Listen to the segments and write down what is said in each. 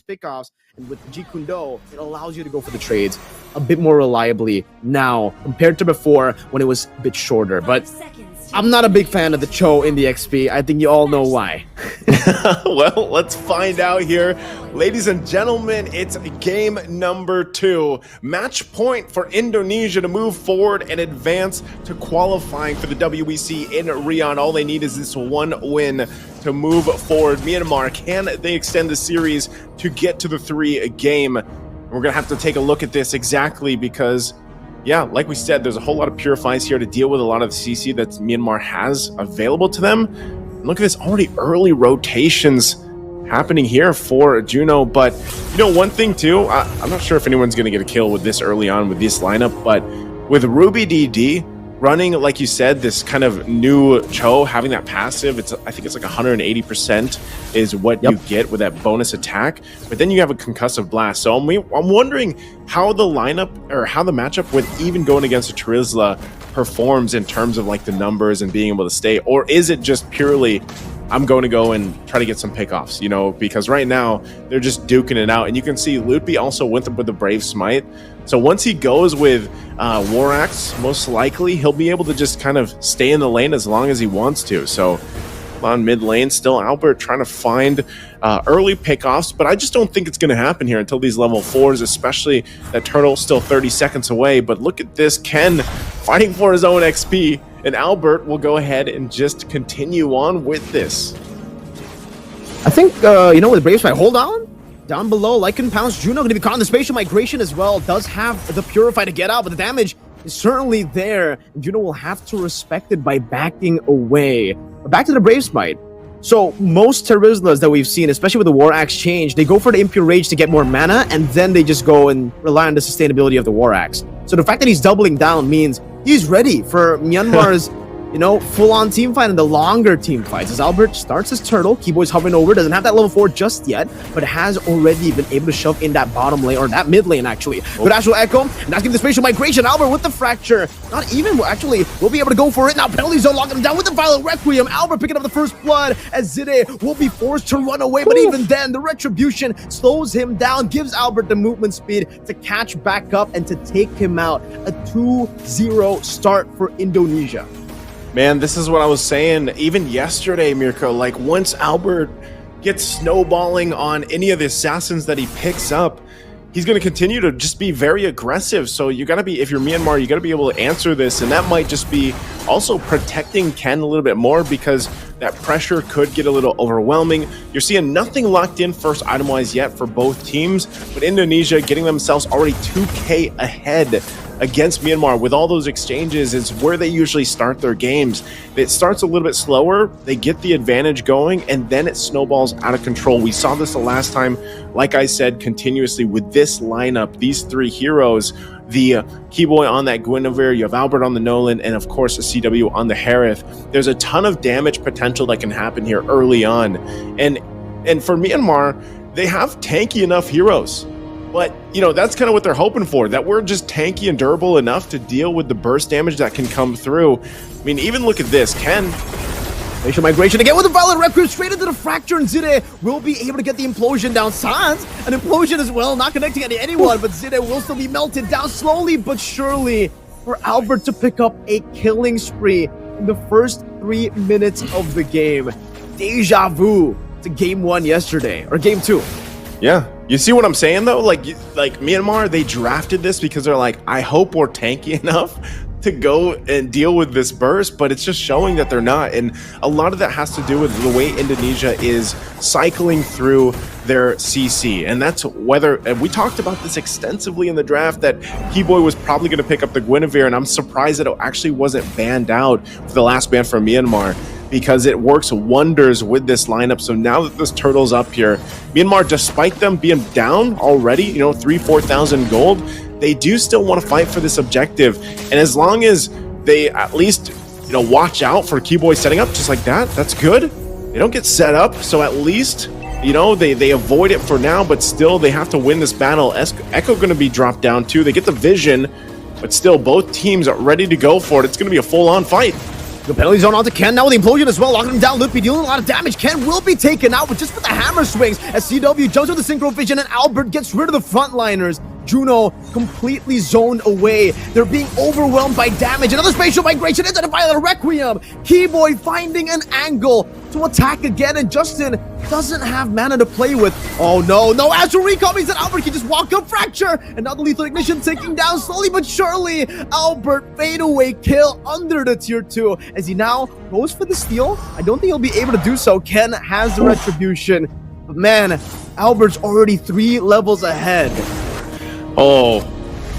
pickoffs, and with G Kundo, it allows you to go for the trades a bit more reliably now compared to before when it was a bit shorter. But I'm not a big fan of the Cho in the XP. I think you all know why. Well, let's find out here. Ladies and gentlemen, it's game number 2. Match point for Indonesia to move forward and advance to qualifying for the WEC in Riyadh. All they need is this one win to move forward. Myanmar, can they extend the series to get to the 3 game? We're going to have to take a look at this exactly because, yeah, like we said, there's a whole lot of purifies here to deal with a lot of the CC that Myanmar has available to them. And look at this, already early rotations happening here for Juno. But, you know, one thing too, I'm not sure if anyone's going to get a kill with this early on with this lineup, but with Ruby DD running, like you said, this kind of new Cho, having that passive, I think it's like 180% is what you get with that bonus attack. But then you have a concussive blast. So I'm wondering how the lineup or how the matchup with even going against a Trizla performs in terms of like the numbers and being able to stay, or is it just purely I'm going to go and try to get some pickoffs, you know, because right now they're just duking it out. And you can see Lutby also went up with the Brave Smite. So once he goes with War Axe, most likely he'll be able to just kind of stay in the lane as long as he wants to. So on mid lane, still Albert trying to find early pickoffs, but I just don't think it's going to happen here until these level 4s, especially that Turtle still 30 seconds away. But look at this, Ken fighting for his own XP, and Albert will go ahead and just continue on with this. I think, you know, with Brave Smite, hold on. Down below, Lycan Pounce, Juno going to be caught in the spatial migration as well. Does have the Purify to get out, but the damage is certainly there. Juno will have to respect it by backing away. But back to the Brave Smite. So most Terizlas that we've seen, especially with the War Axe change, they go for the Impure Rage to get more mana, and then they just go and rely on the sustainability of the War Axe. So the fact that he's doubling down means he's ready for Myanmar's you know, full-on team fight and the longer team fights. As Albert starts his turtle, Keyboy's hovering over, doesn't have that level 4 just yet, but has already been able to shove in that bottom lane, or that mid lane actually. Good Astral Echo, and that's giving the spatial migration. Albert with the fracture, not even, actually, will be able to go for it. Now penalty zone locking him down with the Violent Requiem. Albert picking up the first blood, as Zide will be forced to run away, but even then, the Retribution slows him down, gives Albert the movement speed to catch back up and to take him out. A 2-0 start for Indonesia. Man, this is what I was saying even yesterday, Mirko. Like, once Albert gets snowballing on any of the assassins that he picks up, he's going to continue to just be very aggressive. So you got to be, if you're Myanmar, you got to be able to answer this. And that might just be also protecting Ken a little bit more, because that pressure could get a little overwhelming. You're seeing nothing locked in first item-wise yet for both teams, but Indonesia getting themselves already 2K ahead against Myanmar with all those exchanges is where they usually start their games. It starts a little bit slower, they get the advantage going, and then it snowballs out of control. We saw this the last time, like I said, continuously with this lineup, these three heroes, the Keyboy on that Guinevere, you have Albert on the Nolan, and of course a CW on the Harith. There's a ton of damage potential that can happen here early on. And for Myanmar, they have tanky enough heroes. But, you know, that's kind of what they're hoping for, that we're just tanky and durable enough to deal with the burst damage that can come through. I mean, even look at this. Ken. Spatial migration again with the Violent Requiem straight into the Fracture, and Zide will be able to get the Implosion down. Sans, an Implosion as well, not connecting to anyone, but Zide will still be melted down slowly but surely for Albert to pick up a killing spree in the first 3 minutes of the game. Deja vu to game 1 yesterday, or game 2. Yeah. You see what I'm saying, though? Like Myanmar, they drafted this because they're like, I hope we're tanky enough to go and deal with this burst, but it's just showing that they're not. And a lot of that has to do with the way Indonesia is cycling through their CC. And that's whether, and we talked about this extensively in the draft, that Keyboy was probably going to pick up the Guinevere, and I'm surprised that it actually wasn't banned out for the last ban from Myanmar, because it works wonders with this lineup. So now that this turtle's up here, Myanmar, despite them being down already, you know, 3,000-4,000 gold, they do still want to fight for this objective. And as long as they at least, you know, watch out for Keyboy setting up just like that, that's good. They don't get set up, so at least, you know, they avoid it for now, but still they have to win this battle. Echo going to be dropped down too. They get the vision, but still both teams are ready to go for it. It's going to be a full-on fight. The penalty zone onto Ken now with the implosion as well, locking him down. Lippy dealing a lot of damage. Ken will be taken out, but just with the hammer swings as CW jumps with the synchro vision and Albert gets rid of the frontliners. Juno completely zoned away. They're being overwhelmed by damage. Another spatial migration into the Violet Requiem. Keyboy finding an angle to attack again, and Justin doesn't have mana to play with. Oh no, no Astral Recall means that Albert can just walk up Fracture, and now the Lethal Ignition ticking down slowly but surely. Albert fadeaway kill under the tier 2 as he now goes for the steal. I don't think he'll be able to do so. Ken has the retribution, but man, Albert's already 3 levels ahead. Oh,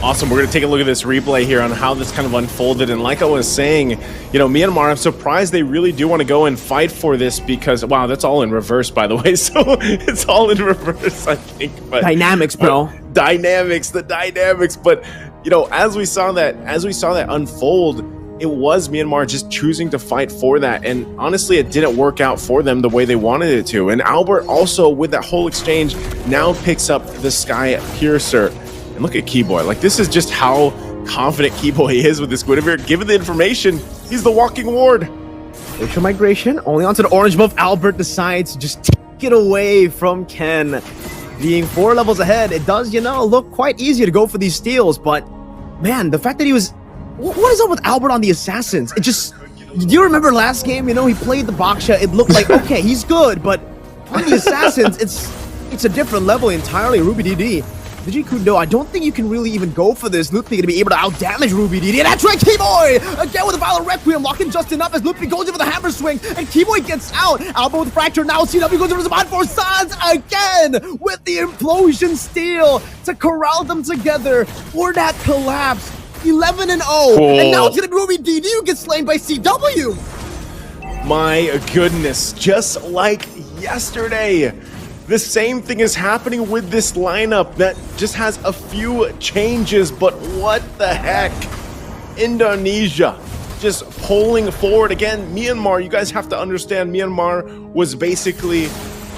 awesome. We're going to take a look at this replay here on how this kind of unfolded. And like I was saying, you know, Myanmar, I'm surprised they really do want to go and fight for this because, wow, that's all in reverse, by the way. So it's all in reverse, I think. But Dynamics, bro. The dynamics. But, you know, as we saw that unfold, it was Myanmar just choosing to fight for that. And honestly, it didn't work out for them the way they wanted it to. And Albert also, with that whole exchange, now picks up the Sky Piercer. And look at Keyboy. Like, this is just how confident Keyboy is with this Guinevere. Given the information, he's the walking ward. Facial migration only onto the orange buff. Albert decides to just take it away from Ken. Being 4 levels ahead, it does, you know, look quite easy to go for these steals. But, man, the fact that he was... What is up with Albert on the Assassins? It just... Do you remember last game? You know, he played the Baksha. It looked like, okay, he's good. But on the Assassins, it's a different level entirely. Ruby DD. Kundo, I don't think you can really even go for this. Lupi going to be able to out-damage Ruby DD. And that's right, Keyboy! Again with the Violet Requiem, locking Justin up as Lupi goes in for the hammer swing. And Keyboy gets out. Albert with Fracture now. CW goes over the spot for Sans again with the implosion steal to corral them together for that collapse. 11-0. And now it's going to be Ruby DD who gets slain by CW. My goodness, just like yesterday. The same thing is happening with this lineup that just has a few changes, but what the heck? Indonesia just pulling forward again. Myanmar, you guys have to understand, Myanmar was basically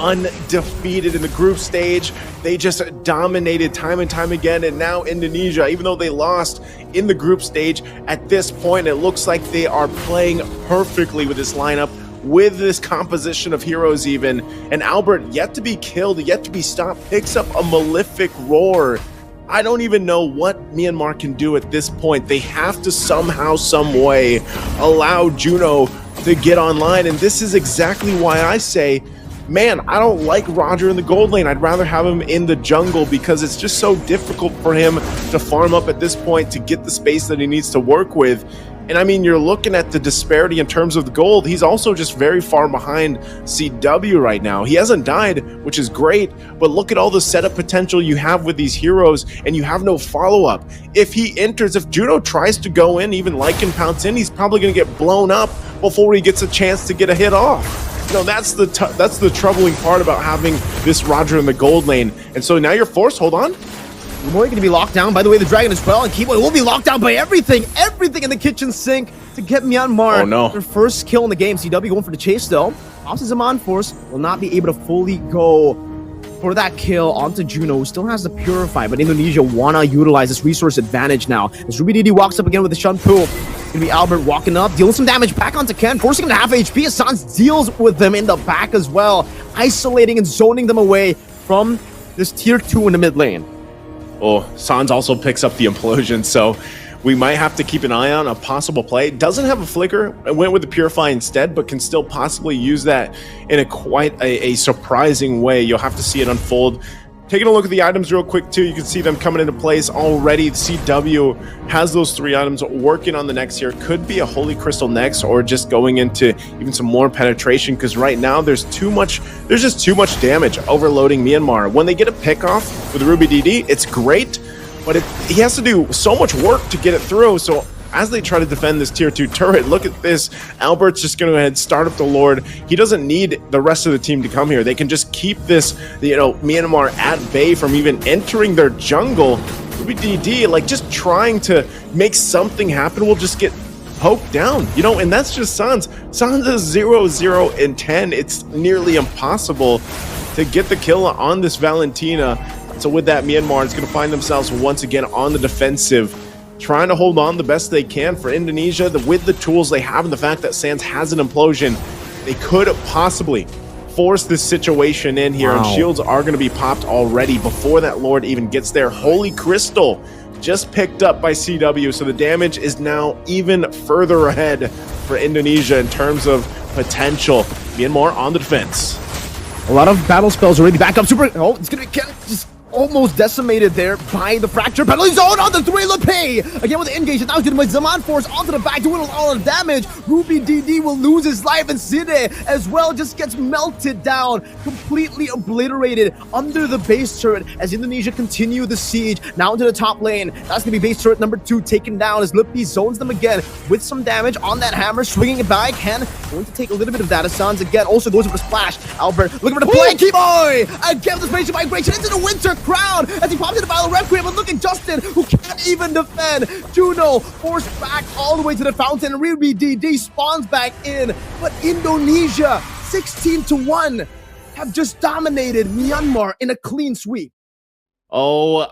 undefeated in the group stage. They just dominated time and time again, and now Indonesia, even though they lost in the group stage, at this point it looks like they are playing perfectly with this lineup, with this composition of heroes even. And Albert, yet to be killed, yet to be stopped, picks up a Malefic Roar. I don't even know what Myanmar can do at this point. They have to somehow, some way allow Juno to get online, and this is exactly why I say, man, I don't like Roger in the gold lane. I'd rather have him in the jungle because it's just so difficult for him to farm up at this point to get the space that he needs to work with. And I mean, you're looking at the disparity in terms of the gold. He's also just very far behind CW right now. He hasn't died, which is great, but look at all the setup potential you have with these heroes, and you have no follow-up. If he enters, if Juno tries to go in, even Lycan pounce in, he's probably going to get blown up before he gets a chance to get a hit off. You know, that's the troubling part about having this Roger in the gold lane. And so now you're forced, hold on. Keyboy going to be locked down. By the way, the Dragon as well, and Keyboy will be locked down by everything in the kitchen sink to get Myanmar their first kill in the game. CW going for the chase though. Options on Force will not be able to fully go for that kill onto Juno, who still has the Purify, but Indonesia wanna utilize this resource advantage now. As Ruby DD walks up again with the Shunpu, it's gonna be Albert walking up, dealing some damage back onto Ken, forcing him to half HP. as Sans deals with them in the back as well, isolating and zoning them away from this tier 2 in the mid lane. Oh, Sans also picks up the implosion, so we might have to keep an eye on a possible play. Doesn't have a flicker, it went with the Purify instead, but can still possibly use that in a quite a surprising way. You'll have to see it unfold. Taking a look at the items real quick too, you can see them coming into place already. CW has those 3 items working on the next here. Could be a Holy Crystal next, or just going into even some more penetration, because right now there's just too much damage overloading Myanmar. When they get a pick off with Ruby DD, it's great, but he has to do so much work to get it through. So as they try to defend this tier 2 turret, look at this. Albert's just going to go ahead and start up the Lord. He doesn't need the rest of the team to come here. They can just keep this, you know, Myanmar at bay from even entering their jungle. Ruby DD, like, just trying to make something happen will just get poked down, you know, and that's just Sans. Sans is 0-0 and 10. It's nearly impossible to get the kill on this Valentina. So with that, Myanmar is going to find themselves once again on the defensive, trying to hold on the best they can. For Indonesia, with the tools they have and the fact that Sands has an implosion, they could possibly force this situation in here. And shields are going to be popped already before that Lord even gets there. Holy Crystal just picked up by CW, so the damage is now even further ahead for Indonesia in terms of potential. Myanmar on the defense. A lot of battle spells already back up. Super. Oh, it's gonna be just almost decimated there by the fracture penalty zone on the 3 Lepay. Again with the engage, now he's gonna put Zaman Force onto the back, doing all the damage. Ruby DD will lose his life, and Side as well just gets melted down, completely obliterated under the base turret as Indonesia continue the siege. Now into the top lane. That's gonna be base turret number 2 taken down as Lippy zones them again with some damage on that hammer, swinging it back. Ken going to take a little bit of that. Sans again also goes for the splash. Albert looking for the play. Keyboy again with the spatial migration into the winter crown as he pops into Battle Requiem, but look at Justin, who can't even defend. Juno forced back all the way to the fountain, and Ruby DD spawns back in. But Indonesia, 16-1, have just dominated Myanmar in a clean sweep. Oh